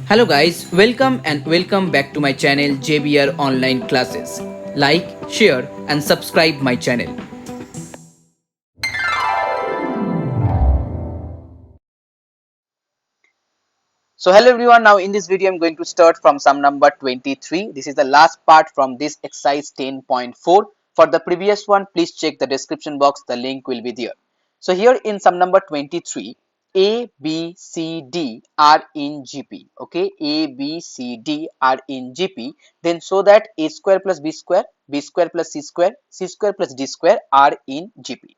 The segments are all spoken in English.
Hello guys, welcome back to my channel JBR Online Classes. Like, share and subscribe my channel. So hello everyone, now in this video I'm going to start from sum number 23. This is the last part from this exercise 10.4. For the previous one, please check the description box, the link will be there. So here in sum number 23, A, B, C, D are in GP. Okay, A, B, C, D are in GP. Then so that A square plus B square plus C square plus D square are in GP.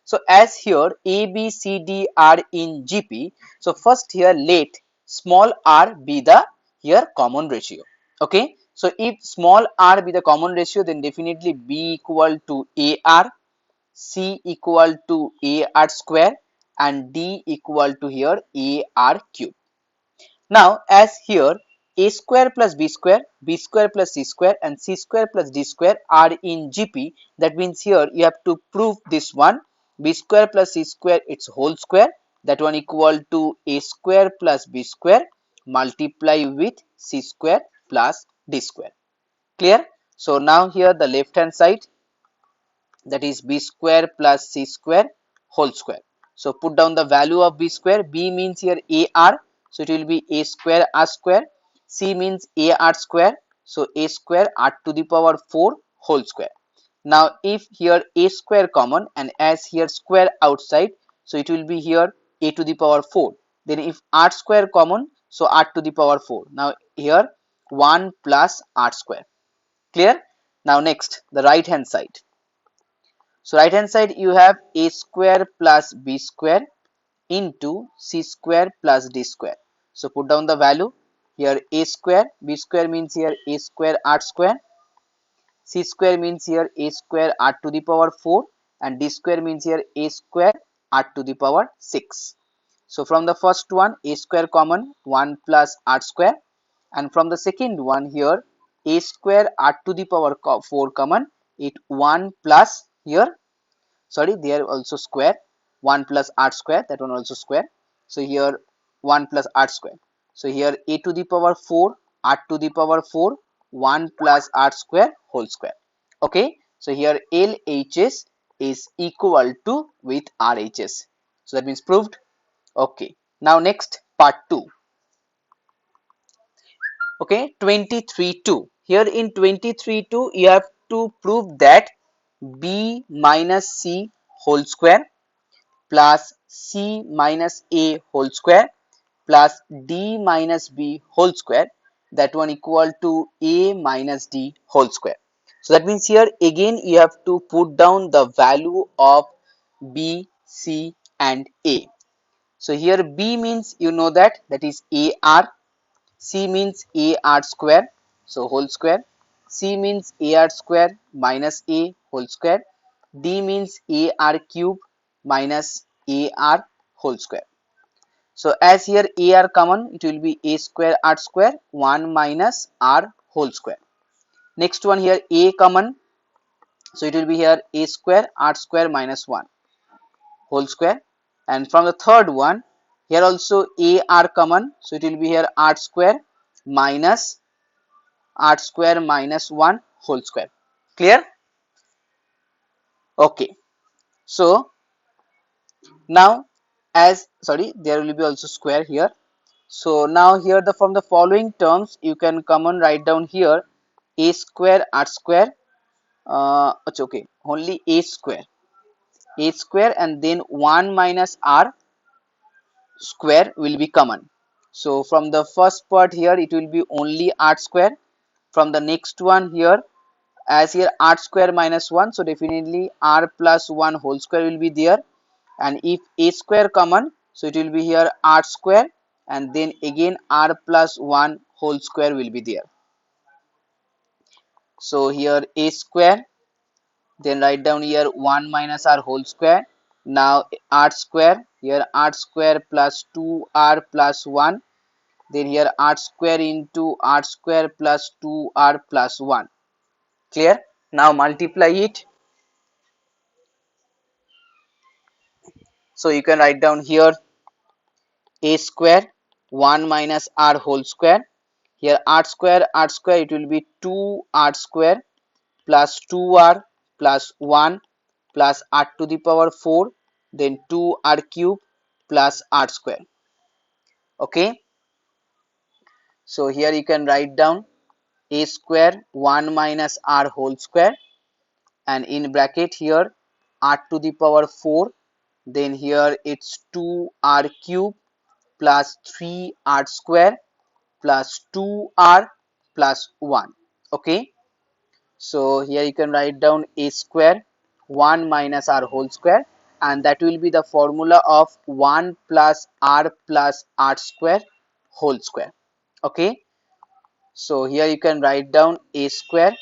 So as here A, B, C, D are in GP. So first here let small r be the here common ratio. Okay. So if small r be the common ratio, then definitely B equal to AR, C equal to AR square and D equal to here AR cube. Now as here A square plus B square plus C square and C square plus D square are in GP, that means here you have to prove this one, B square plus C square its whole square, that one equal to A square plus B square multiply with C square plus D square. Clear? So now here the left hand side, that is B square plus C square whole square. So put down the value of B square. B means here AR, so it will be A square R square. C means AR square, so A square R to the power 4 whole square. Now if here A square common and as here square outside, so it will be here A to the power 4. Then if R square common, so R to the power 4. Now here 1 plus R square. Clear? Now next the right hand side. So right hand side you have A square plus B square into C square plus D square. So put down the value here. A square, B square means here A square R square, C square means here A square R to the power 4 and D square means here A square R to the power 6. So from the first one A square common 1 plus R square, and from the second one here A square R to the power 4 common, it 1 plus here, sorry, there also square, 1 plus r square, that one also square. So here 1 plus r square. So here a to the power 4 r to the power 4 1 plus r square whole square. Okay, so here LHS is equal to with RHS, so that means proved. Okay, now next part 2. Okay, 23(2). Here in 23(2) you have to prove that B minus C whole square plus C minus A whole square plus D minus B whole square, that one equal to A minus D whole square. So that means here again you have to put down the value of B, C and A. So here B means you know that is AR, C means AR square, so whole square, C means AR square minus A whole square, D means AR cube minus AR whole square. So as here AR common, it will be A square R square 1 minus R whole square. Next one here A common, so it will be here A square R square minus 1 whole square. And from the third one, here also AR common, so it will be here R square minus R square minus 1 whole square. Clear? Okay. So now as, sorry, there will be also square here. So now here the from the following terms you can common write down here A square R square, it's okay, only A square and then 1 minus R square will be common. So from the first part here it will be only R square. From the next one here, as here R square minus 1, so definitely R plus 1 whole square will be there. And if A square common, so it will be here R square and then again R plus 1 whole square will be there. So here A square, then write down here 1 minus R whole square. Now R square, here R square plus 2R plus 1, then here R square into R square plus 2R plus 1. Clear? Now multiply it. So you can write down here A square 1 minus r whole square. Here r square it will be 2r square plus 2r plus 1 plus r to the power 4, then 2r cube plus r square. Okay, so here you can write down a square 1 minus r whole square, and in bracket here r to the power 4, then here it's 2r cube plus 3r square plus 2r plus 1. Okay, so here you can write down a square 1 minus r whole square, and that will be the formula of 1 plus r square whole square. Okay, so here you can write down a square,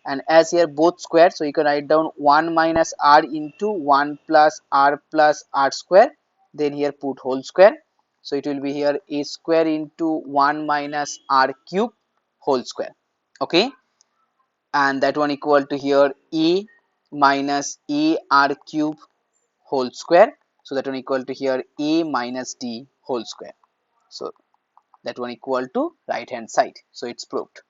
and as here both square, so you can write down 1 minus r into 1 plus r square, then here put whole square, so it will be here a square into 1 minus r cube whole square. Okay, and that one equal to here a minus a r cube whole square, so that one equal to here a minus d whole square, so that one equal to right hand side, so it's proved.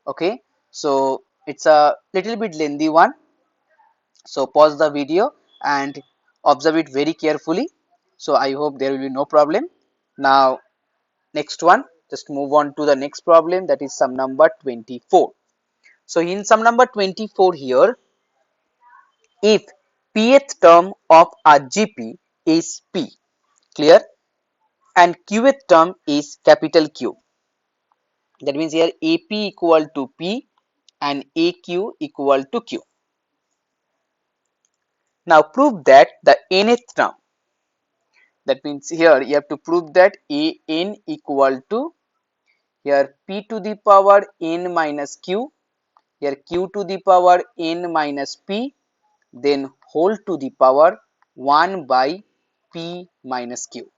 Okay, so it's a little bit lengthy one, so pause the video and observe it very carefully, so I hope there will be no problem. Now next one, just move on to the next problem, that is sum number 24. So in sum number 24 here, if pth term of a GP is P, clear, and qth term is capital Q, that means here AP equal to P and AQ equal to Q. Now prove that the nth term, that means here you have to prove that an equal to here p to the power n minus q, here q to the power n minus p, then whole to the power 1 by p minus q.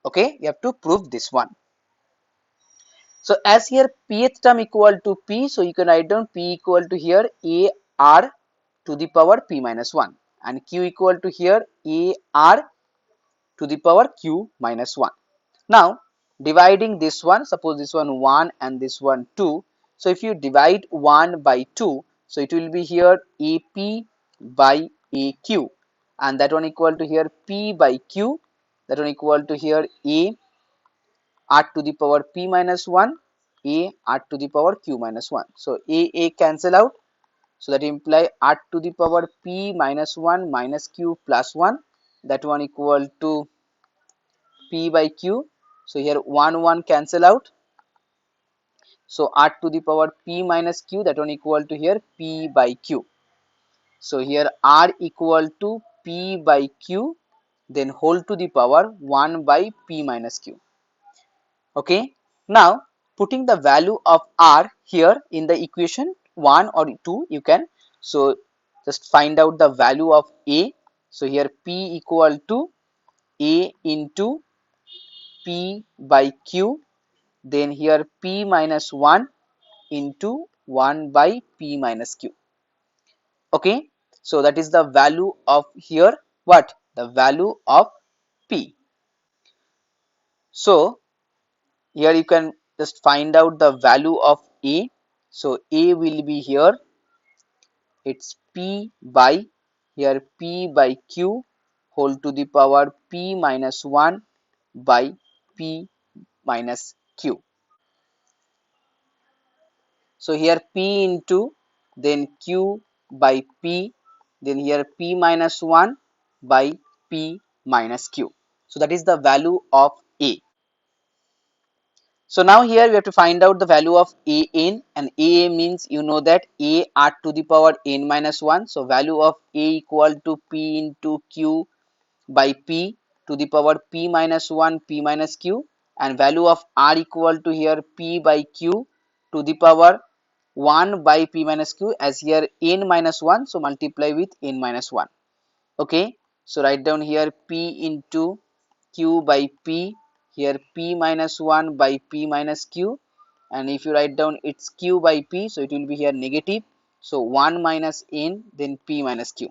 Okay, you have to prove this one. So as here pth term equal to p, so you can write down p equal to here a r to the power p minus 1, and q equal to here a r to the power q minus 1. Now dividing this one, suppose this one 1 and this one 2, so if you divide 1 by 2, so it will be here ap by aq, and that one equal to here p by q, that one equal to here a r to the power p minus 1, a r to the power q minus 1, so a cancel out, so that imply r to the power p minus 1 minus q plus 1, that one equal to p by q, so here 1 cancel out, so r to the power p minus q, that one equal to here p by q, so here r equal to p by q, then whole to the power 1 by p minus q. Okay, now putting the value of r here in the equation 1 or 2 you can, so just find out the value of a, so here p equal to a into p by q, then here p minus 1 into 1 by p minus q. Okay, so that is the value of here, what, the value of p. So here you can just find out the value of a, so a will be here, it's p by here p by q whole to the power p minus 1 by p minus q. So here p into then q by p, then here p minus 1 by p minus q. So that is the value of a. So now here we have to find out the value of an, and a means you know that a r to the power n minus 1. So value of a equal to p into q by p to the power p minus 1 p minus q, and value of r equal to here p by q to the power 1 by p minus q, as here n minus 1, so multiply with n minus 1. Okay, so write down here p into q by p, here p minus 1 by p minus q, and if you write down it's q by p, so it will be here negative, so 1 minus n then p minus q.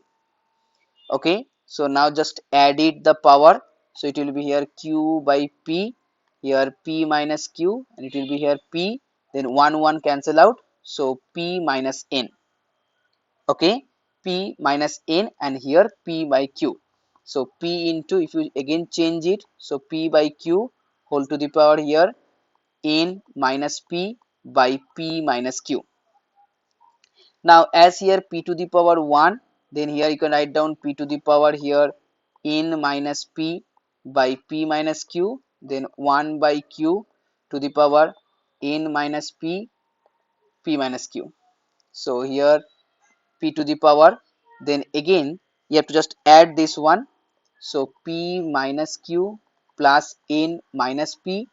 Okay, so now just add it the power, so it will be here q by p, here p minus q, and it will be here p, then 1 cancel out, so p minus n. Okay, p minus n, and here p by q. So p into, if you again change it, so p by q whole to the power here n minus p by p minus q. Now as here p to the power 1, then here you can write down p to the power here n minus p by p minus q, then 1 by q to the power n minus p, p minus q. So here p to the power, then again you have to just add this one, so p minus q plus n minus p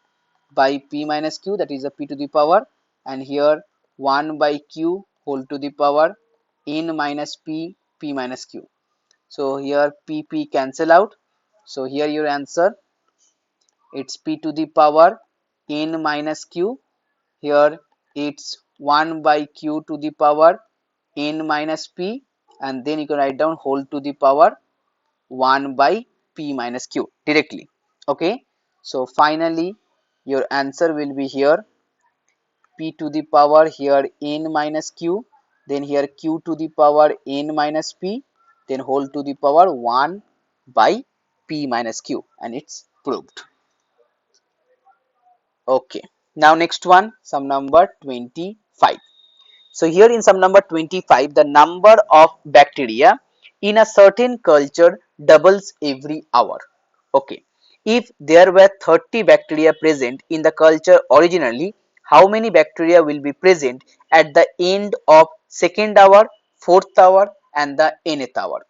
by p minus q, that is a p to the power, and here 1 by q whole to the power n minus p, p minus q. So here p cancel out, so here your answer, it's p to the power n minus q, here it's 1 by q to the power n minus p, and then you can write down whole to the power 1 by p minus q directly. Okay, so finally your answer will be here p to the power here n minus q, then here q to the power n minus p, then whole to the power 1 by p minus q, and it's proved. Okay, now next one, sum number 25. So here in sum number 25, the number of bacteria in a certain culture doubles every hour. Okay, if there were 30 bacteria present in the culture originally, how many bacteria will be present at the end of second hour, fourth hour, and the nth hour?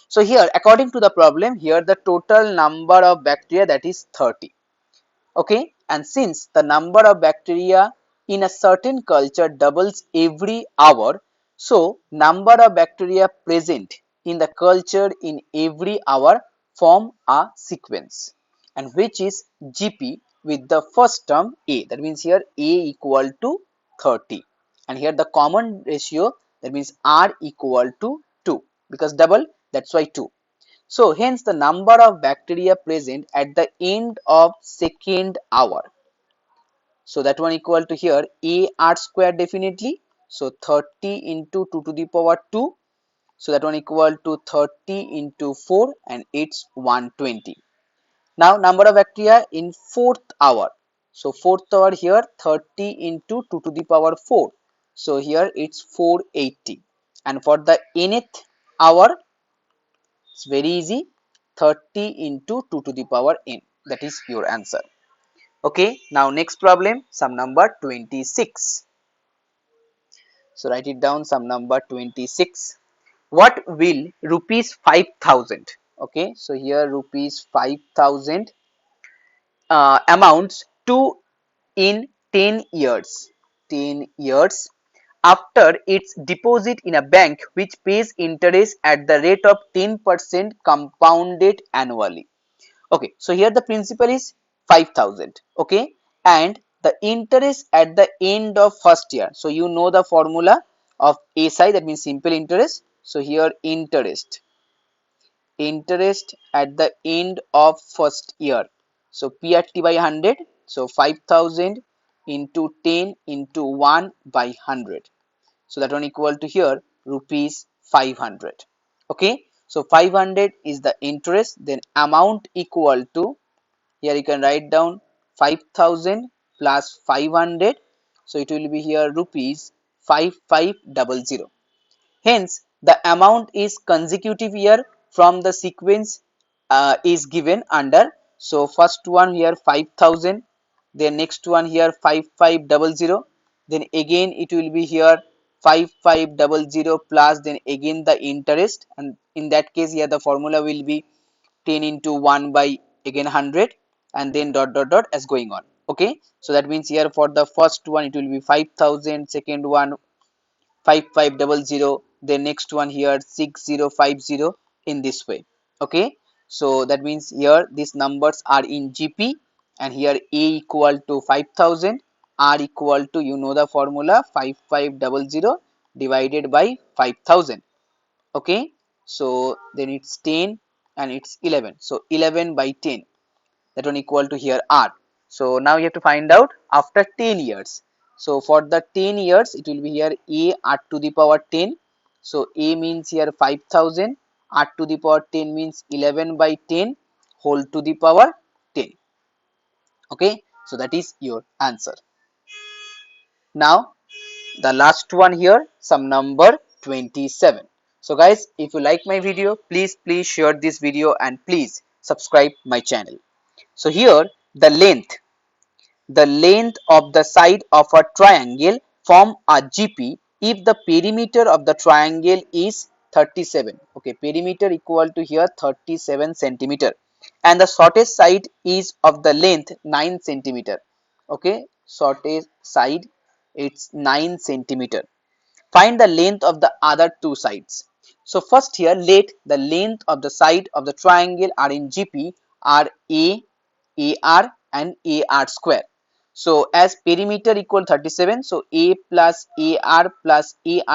So here, according to the problem, here the total number of bacteria, that is 30. Okay, and since the number of bacteria in a certain culture doubles every hour, so number of bacteria present in the culture in every hour form a sequence, and which is GP with the first term A, that means here A equal to 30, and here the common ratio, that means R equal to 2, because double, that's why 2. So hence the number of bacteria present at the end of second hour. So that one equal to here A R square definitely. So 30 into 2 to the power 2. So that one equal to 30 into 4, and it's 120. Now number of bacteria in fourth hour. So fourth hour here 30 into 2 to the power 4. So here it's 480. And for the nth hour, it's very easy, 30 into 2 to the power n. That is your answer. Okay, now next problem, sum number 26. So write it down, sum number 26. What will rupees 5,000? Okay, so here rupees 5,000 amounts to in 10 years. 10 years after its deposit in a bank which pays interest at the rate of 10% compounded annually. Okay, so here the principal is 5,000. Okay, and the interest at the end of first year, so you know the formula of SI, that means simple interest. So here interest at the end of first year, so PRT by 100, so 5,000 into 10 into 1 by 100, so that one equal to here rupees 500. Okay, so 500 is the interest, then amount equal to, here you can write down 5,000 plus 500, so it will be here rupees 5500. Hence the amount is consecutive here from the sequence is given under. So first one here 5,000, then next one here 5500, then again it will be here 5500 plus then again the interest, and in that case here the formula will be 10 into 1 by again 100, and then dot dot dot as going on. Okay, so that means here for the first one it will be 5,000, second one 5500, then next one here 6050, in this way. Okay, so that means here these numbers are in GP, and here A equal to 5,000, R equal to, you know the formula, 5500 divided by 5,000. Okay, so then it's 10 and it's 11, so 11 by 10. that one equal to here r. So now you have to find out after 10 years. So for the 10 years it will be here a r to the power 10. So a means here 5000, r to the power 10 means 11 by 10 whole to the power 10. Okay, so that is your answer. Now the last one here, sum number 27. So guys, if you like my video, please share this video and please subscribe my channel. So here the length of the side of a triangle form a GP if the perimeter of the triangle is 37. Okay, perimeter equal to here 37 centimeter, and the shortest side is of the length 9 centimeter. Okay, shortest side it's 9 centimeter. Find the length of the other two sides. So first here let the length of the side of the triangle are in GP are AR and AR square. So as perimeter equal 37, so A plus AR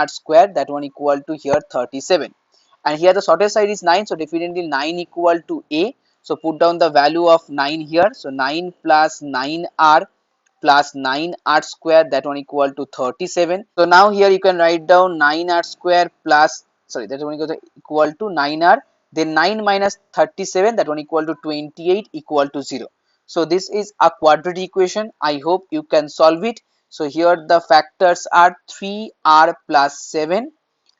square, that one equal to here 37. And here the shortest side is 9, so definitely 9 equal to A. So put down the value of 9 here. So 9 plus 9R plus 9r square, that one equal to 37. So now here you can write down 9r square plus, sorry, that one equal to 9r, then 9 minus 37, that one equal to 28 equal to 0. So this is a quadratic equation. I hope you can solve it. So here the factors are 3r plus 7,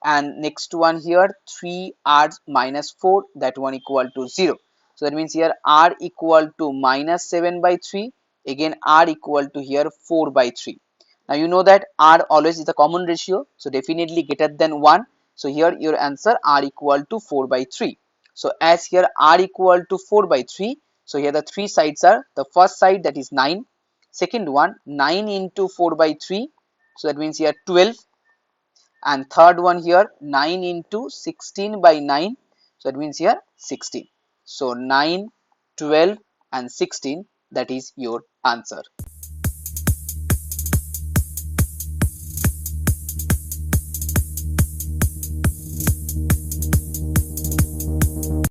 and next one here 3r minus 4, that one equal to 0. So that means here r equal to minus 7 by 3, again r equal to here 4 by 3. Now you know that r always is a common ratio, so definitely greater than 1. So here your answer r equal to 4 by 3. So as here r equal to 4 by 3, so here the three sides are, the first side that is 9, second one 9 into 4 by 3, so that means here 12, and third one here 9 into 16 by 9, so that means here 16. So 9, 12 and 16, that is your answer.